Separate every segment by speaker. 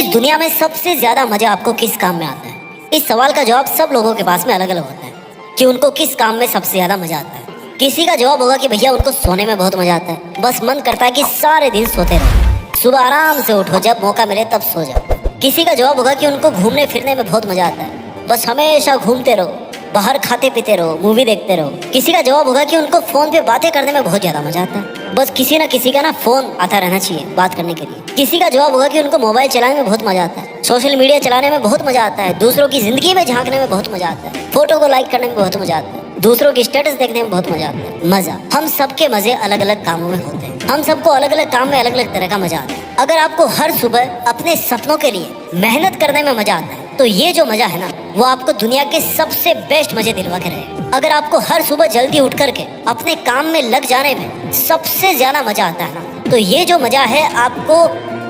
Speaker 1: दुनिया में सबसे ज्यादा मजा आपको किस काम में आता है? इस सवाल का जवाब सब लोगों के पास में अलग अलग होता है कि उनको किस काम में सबसे ज्यादा मजा आता है। किसी का जवाब होगा कि भैया उनको सोने में बहुत मजा आता है, बस मन करता है कि सारे दिन सोते रहो, सुबह आराम से उठो, जब मौका मिले तब सो जाओ। किसी का जवाब होगा कि उनको घूमने फिरने में बहुत मजा आता है, बस हमेशा घूमते रहो, बाहर खाते पीते रहो, मूवी देखते रहो। किसी का जवाब होगा कि उनको फोन पे बातें करने में बहुत ज्यादा मजा आता है, बस किसी ना किसी का ना फोन आता रहना चाहिए बात करने के लिए। किसी का जवाब होगा कि उनको मोबाइल चलाने में बहुत मजा आता है, सोशल मीडिया चलाने में बहुत मजा आता है, दूसरों की जिंदगी में झांकने में बहुत मजा आता है, फोटो को लाइक करने में बहुत मजा आता है, दूसरों की स्टेटस देखने में बहुत मजा आता है। मजा, हम सबके मजे अलग अलग कामों में होते हैं, हम सबको अलग अलग काम में अलग अलग तरह का मजा आता है। अगर आपको हर सुबह अपने सपनों के लिए मेहनत करने में मजा आता है तो ये जो मजा है ना वो आपको दुनिया के सबसे बेस्ट मजे दिलवा के रहेगा। अगर आपको हर सुबह जल्दी उठ करके अपने काम में लग जाने में सबसे ज्यादा मजा आता है ना, तो ये जो मजा है आपको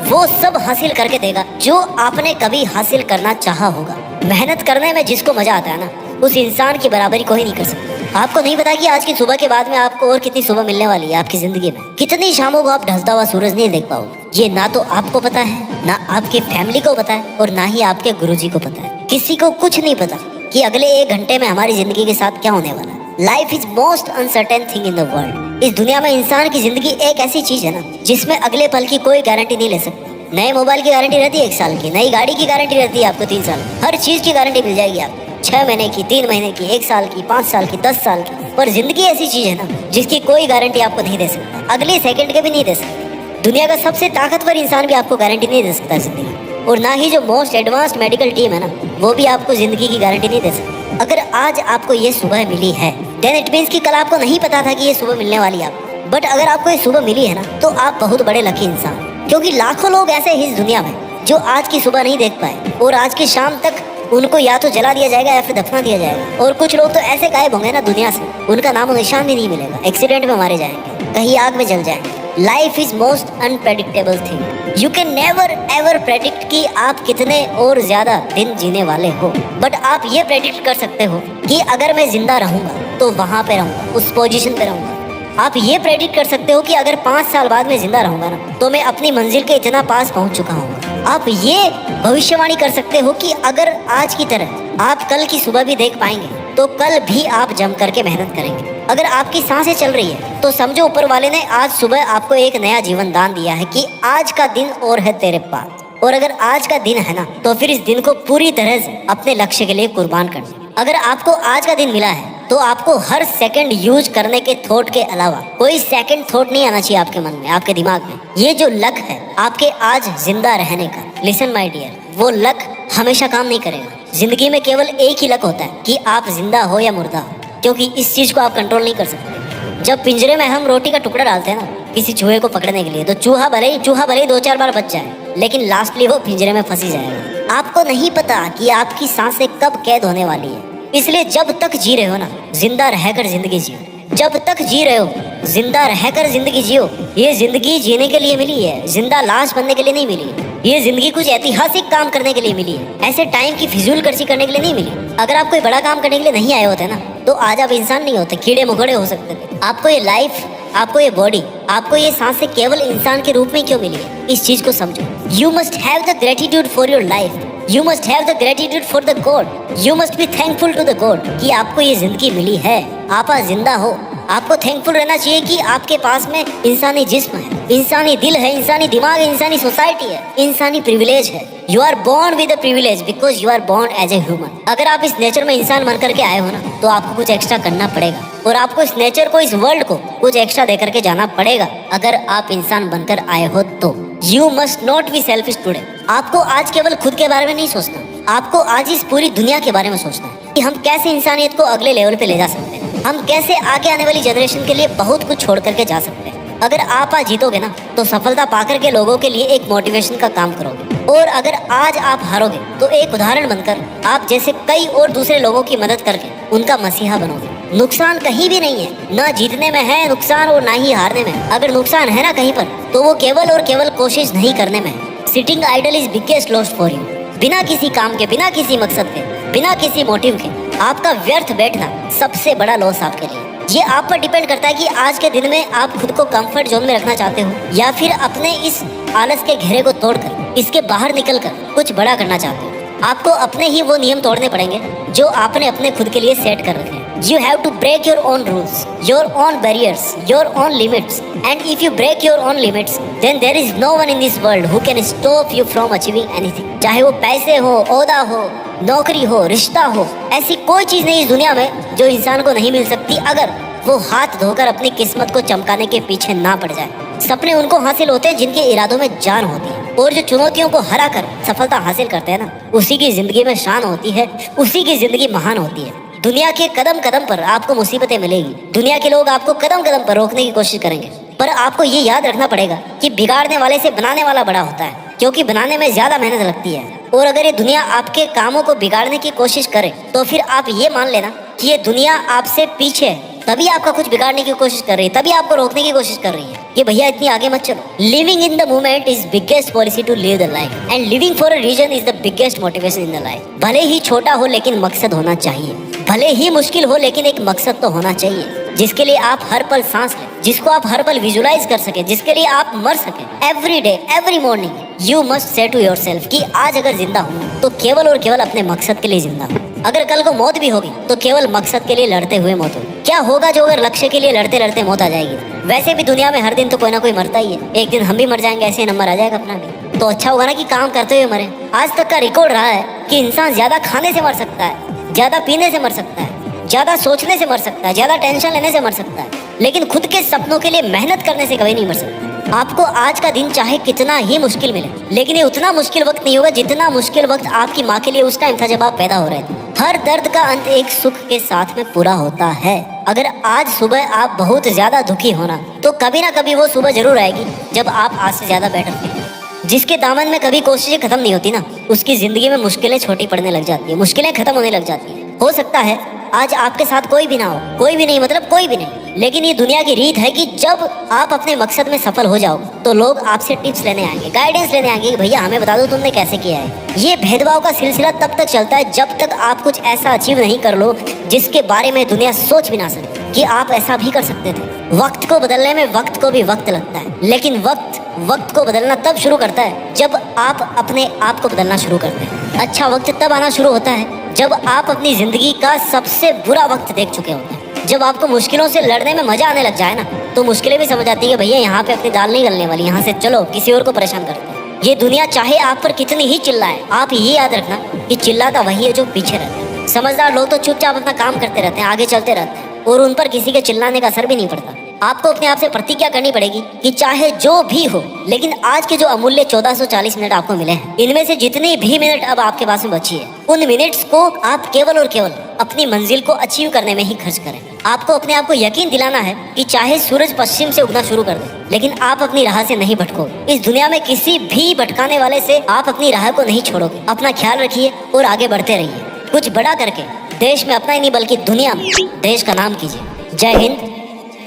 Speaker 1: वो सब हासिल करके देगा जो आपने कभी हासिल करना चाहा होगा। मेहनत करने में जिसको मजा आता है ना उस इंसान की बराबरी कोई नहीं कर सकता। आपको नहीं पता कि आज की सुबह के बाद में आपको और कितनी सुबह मिलने वाली है आपकी जिंदगी में, कितनी शामों को आप ढलता हुआ सूरज नहीं देख पाओगे। ये ना तो आपको पता है, ना आपकी फैमिली को पता है, और ना ही आपके गुरुजी को पता है। किसी को कुछ नहीं पता कि अगले 1 घंटे में हमारी जिंदगी के साथ क्या होने वाला है। Life is most uncertain thing in the world. इस दुनिया में इंसान की जिंदगी एक ऐसी चीज है ना जिसमें अगले पल की कोई गारंटी नहीं ले सकता। नए मोबाइल की गारंटी रहती है 1 साल की, नई गाड़ी की गारंटी रहती है आपको 3 साल, हर चीज की गारंटी मिल जाएगी आपको, 6 महीने की, 3 महीने की, 1 साल की, 5 साल की, 10 साल की। पर जिंदगी ऐसी चीज है ना जिसकी कोई गारंटी आपको नहीं दे सकता, अगले सेकंड के भी नहीं दे सकता। दुनिया का सबसे ताकतवर इंसान भी आपको गारंटी नहीं दे सकता जिंदगी, और ना ही जो मोस्ट एडवांस्ड मेडिकल टीम है ना वो भी आपको जिंदगी की गारंटी नहीं दे सकती। अगर आज आपको ये सुबह मिली है देन इट मीन्स कि कल आपको नहीं पता था कि ये सुबह मिलने वाली है आपको। बट अगर आपको ये सुबह मिली है ना तो आप बहुत बड़े लकी इंसान, क्योंकि लाखों लोग ऐसे हैं इस दुनिया में जो आज की सुबह नहीं देख पाए, और आज की शाम तक उनको या तो जला दिया जाएगा या फिर दफना दिया जाएगा। और कुछ लोग तो ऐसे गायब होंगे ना दुनिया से, उनका नाम निशान भी नहीं मिलेगा, एक्सीडेंट में मारे जाएंगे, कहीं आग में जल जाएंगे। Life is most unpredictable thing. You can never ever predict कि आप कितने और ज्यादा दिन जीने वाले हो, बट आप ये प्रेडिक्ट कर सकते हो कि अगर मैं जिंदा रहूंगा तो वहां पे रहूंगा, उस पोजीशन पे रहूंगा। आप ये प्रेडिक्ट कर सकते हो कि अगर 5 साल बाद में जिंदा रहूंगा ना तो मैं अपनी मंजिल के इतना पास पहुंच चुका हूँ। आप ये भविष्यवाणी कर सकते हो कि अगर आज की तरह आप कल की सुबह भी देख पाएंगे तो कल भी आप जम करके मेहनत करेंगे। अगर आपकी सांसें चल रही है तो समझो ऊपर वाले ने आज सुबह आपको एक नया जीवन दान दिया है कि आज का दिन और है तेरे पास, और अगर आज का दिन है ना तो फिर इस दिन को पूरी तरह से अपने लक्ष्य के लिए कुर्बान करना। अगर आपको आज का दिन मिला है तो आपको हर सेकंड यूज करने के थॉट के अलावा कोई सेकंड थॉट नहीं आना चाहिए आपके मन में, आपके दिमाग में। ये जो लक है आपके आज जिंदा रहने का, लिसन माय डियर, वो लक हमेशा काम नहीं करेगा। जिंदगी में केवल एक ही लक होता है कि आप जिंदा हो या मुर्दा हो, क्योंकि इस चीज को आप कंट्रोल नहीं कर सकते। जब पिंजरे में हम रोटी का टुकड़ा डालते हैं ना किसी चूहे को पकड़ने के लिए, तो चूहा भले ही 2-4 बार बच जाए, लेकिन लास्टली वो पिंजरे में फंसी जाएगा। आपको नहीं पता कि आपकी सांसें कब कैद होने वाली है, इसलिए जब तक जी रहे हो ना जिंदा रहकर जिंदगी जियो। जब तक जी रहे हो जिंदा रहकर जिंदगी जियो। ये जिंदगी जीने के लिए मिली है, जिंदा लाश बनने के लिए नहीं मिली। ये जिंदगी कुछ ऐतिहासिक काम करने के लिए मिली है, ऐसे टाइम की फिजूल खर्ची करने के लिए नहीं मिली। अगर आप कोई बड़ा काम करने के लिए नहीं आए होते ना तो आज आप इंसान नहीं होते, कीड़े मकोड़े हो सकते थे। आपको ये लाइफ, आपको ये बॉडी, आपको ये सांसें केवल इंसान के रूप में क्यों मिली है, इस चीज को समझो। You must have the gratitude for your life, You must have the gratitude for the God. You must be thankful to the God कि आपको ये जिंदगी मिली है, आप आज जिंदा हो। आपको थैंकफुल रहना चाहिए कि आपके पास में इंसानी जिस्म है, इंसानी दिल है, इंसानी दिमाग है, इंसानी सोसाइटी है, इंसानी प्रिविलेज है। You are born with a privilege because you are born as a human. अगर आप इस नेचर में इंसान बन करके आए हो ना तो आपको कुछ एक्स्ट्रा करना पड़ेगा, और आपको इस नेचर को, इस वर्ल्ड को कुछ एक्स्ट्रा दे करके जाना पड़ेगा अगर आप इंसान बनकर आए हो तो। You must not be selfish today. आपको आज केवल खुद के बारे में नहीं सोचना, आपको आज इस पूरी दुनिया के बारे में सोचना है कि हम कैसे इंसानियत को अगले लेवल पे ले जा सकते हैं, हम कैसे आगे आने वाली जनरेशन के लिए बहुत कुछ छोड़ करके जा सकते हैं। अगर आप आज जीतोगे ना तो सफलता पाकर के लोगों के लिए एक मोटिवेशन का काम करोगे, और अगर आज आप हारोगे तो एक उदाहरण बनकर आप जैसे कई और दूसरे लोगों की मदद करके उनका मसीहा बनोगे। नुकसान कहीं भी नहीं है, ना जीतने में है नुकसान और ना ही हारने में। अगर नुकसान है ना कहीं पर तो वो केवल और केवल कोशिश नहीं करने में है। Sitting idle is biggest loss for you. बिना किसी काम के, बिना किसी मकसद के, बिना किसी मोटिव के आपका व्यर्थ बैठना सबसे बड़ा लॉस आपके लिए। ये आप पर डिपेंड करता है कि आज के दिन में आप खुद को कंफर्ट जोन में रखना चाहते हो या फिर अपने इस आलस के घेरे को तोड़कर इसके बाहर निकलकर कुछ बड़ा करना चाहते हो। आपको अपने ही वो नियम तोड़ने पड़ेंगे जो आपने अपने खुद के लिए सेट कर रखे हैं। You have to break your own rules, your own barriers, your own limits. And if you break your own limits, then there is no one in this world who can stop you from achieving anything. चाहे वो पैसे हो, ओहदा हो, नौकरी हो, रिश्ता हो, ऐसी कोई चीज नहीं इस दुनिया में जो इंसान को नहीं मिल सकती अगर वो हाथ धोकर अपनी किस्मत को चमकाने के पीछे ना पड़ जाए। सपने उनको हासिल होते हैं जिनके इरादों में जान होती है, और जो चुनौतियों को हरा कर सफलता हासिल करते हैं ना, उसी की जिंदगी में शान होती है, उसी की जिंदगी महान होती है। दुनिया के कदम कदम पर आपको मुसीबतें मिलेगी, दुनिया के लोग आपको कदम कदम पर रोकने की कोशिश करेंगे, पर आपको ये याद रखना पड़ेगा कि बिगाड़ने वाले से बनाने वाला बड़ा होता है, क्योंकि बनाने में ज्यादा मेहनत लगती है। और अगर ये दुनिया आपके कामों को बिगाड़ने की कोशिश करे तो फिर आप ये मान लेना कि ये दुनिया आपसे पीछे है, तभी आपका कुछ बिगाड़ने की कोशिश कर रही है, तभी आपको रोकने की कोशिश कर रही है कि भैया इतनी आगे मत चलो। Living in the moment is biggest policy to live the life, and living for a reason is the biggest motivation in the life. भले ही छोटा हो लेकिन मकसद होना चाहिए, भले ही मुश्किल हो लेकिन एक मकसद तो होना चाहिए जिसके लिए आप हर पल सांस लें, जिसको आप हर पल विजुलाइज कर सके, जिसके लिए आप मर सके। Every day every morning you must say to yourself कि आज अगर जिंदा हूँ तो केवल और केवल अपने मकसद के लिए जिंदा हूँ। अगर कल को मौत भी होगी तो केवल मकसद के लिए लड़ते हुए मौत होगी। क्या होगा जो अगर लक्ष्य के लिए लड़ते लड़ते मौत आ जाएगी? वैसे भी दुनिया में हर दिन तो कोई ना कोई मरता ही है, एक दिन हम भी मर जाएंगे, ऐसे नंबर आ जाएगा अपना भी। तो अच्छा होगा ना कि काम करते हुए मरे। आज तक का रिकॉर्ड रहा है कि इंसान ज्यादा खाने से मर सकता है, ज्यादा पीने से मर सकता है, ज्यादा सोचने से मर सकता है, ज्यादा टेंशन लेने से मर सकता है, लेकिन खुद के सपनों के लिए मेहनत करने से कभी नहीं मर सकता। आपको आज का दिन चाहे कितना ही मुश्किल मिले, लेकिन ये उतना मुश्किल वक्त नहीं होगा जितना मुश्किल वक्त आपकी माँ के लिए उस टाइम था जब आप पैदा हो रहे थे। हर दर्द का अंत एक सुख के साथ में पूरा होता है। अगर आज सुबह आप बहुत ज्यादा दुखी होना तो कभी ना कभी वो सुबह जरूर आएगी जब आप आज से ज्यादा बेटर थे। जिसके दामन में कभी कोशिशें खत्म नहीं होती ना, उसकी जिंदगी में मुश्किलें छोटी पड़ने लग जाती है, मुश्किलें खत्म होने लग जाती है। हो सकता है आज आपके साथ कोई भी ना हो, कोई भी नहीं मतलब कोई भी नहीं, लेकिन ये दुनिया की रीत है कि जब आप अपने मकसद में सफल हो जाओ तो लोग आपसे टिप्स लेने आएंगे, गाइडेंस लेने आएंगे कि भैया हमें बता दो तुमने कैसे किया है। ये भेदभाव का सिलसिला तब तक चलता है जब तक आप कुछ ऐसा अचीव नहीं कर लो जिसके बारे में दुनिया सोच भी ना सके कि आप ऐसा भी कर सकते थे। वक्त को बदलने में वक्त को भी वक्त लगता है, लेकिन वक्त को बदलना तब शुरू करता है जब आप अपने आप को बदलना शुरू करते हैं। अच्छा वक्त तब आना शुरू होता है जब आप अपनी जिंदगी का सबसे बुरा वक्त देख चुके होते हैं। जब आपको मुश्किलों से लड़ने में मजा आने लग जाए ना, तो मुश्किलें भी समझ आती है कि भैया यहाँ पे अपनी दाल नहीं गलने वाली, यहाँ से चलो किसी और को परेशान करते हैं। ये दुनिया चाहे आप पर कितनी ही चिल्लाए, आप ये याद रखना कि चिल्लाता वही है जो पीछे रहता है। समझदार लोग तो चुपचाप अपना काम करते रहते हैं, आगे चलते रहते हैं, और उन पर किसी के चिल्लाने का असर भी नहीं पड़ता। आपको अपने आप से प्रतिज्ञा करनी पड़ेगी कि चाहे जो भी हो, लेकिन आज के जो अमूल्य 1440 मिनट आपको मिले हैं, इनमें से जितनी भी मिनट अब आपके पास में बची है, उन मिनट्स को आप केवल और केवल अपनी मंजिल को अचीव करने में ही खर्च करें। आपको अपने आप को यकीन दिलाना है कि चाहे सूरज पश्चिम से उगना शुरू कर दे, लेकिन आप अपनी राह से नहीं भटको। इस दुनिया में किसी भी भटकाने वाले से आप अपनी राह को नहीं छोड़ोगे। अपना ख्याल रखिए और आगे बढ़ते रहिए। कुछ बड़ा करके देश में अपना ही नहीं बल्कि दुनिया में देश का नाम कीजिए। जय हिंद,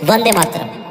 Speaker 1: वंदे मातरम।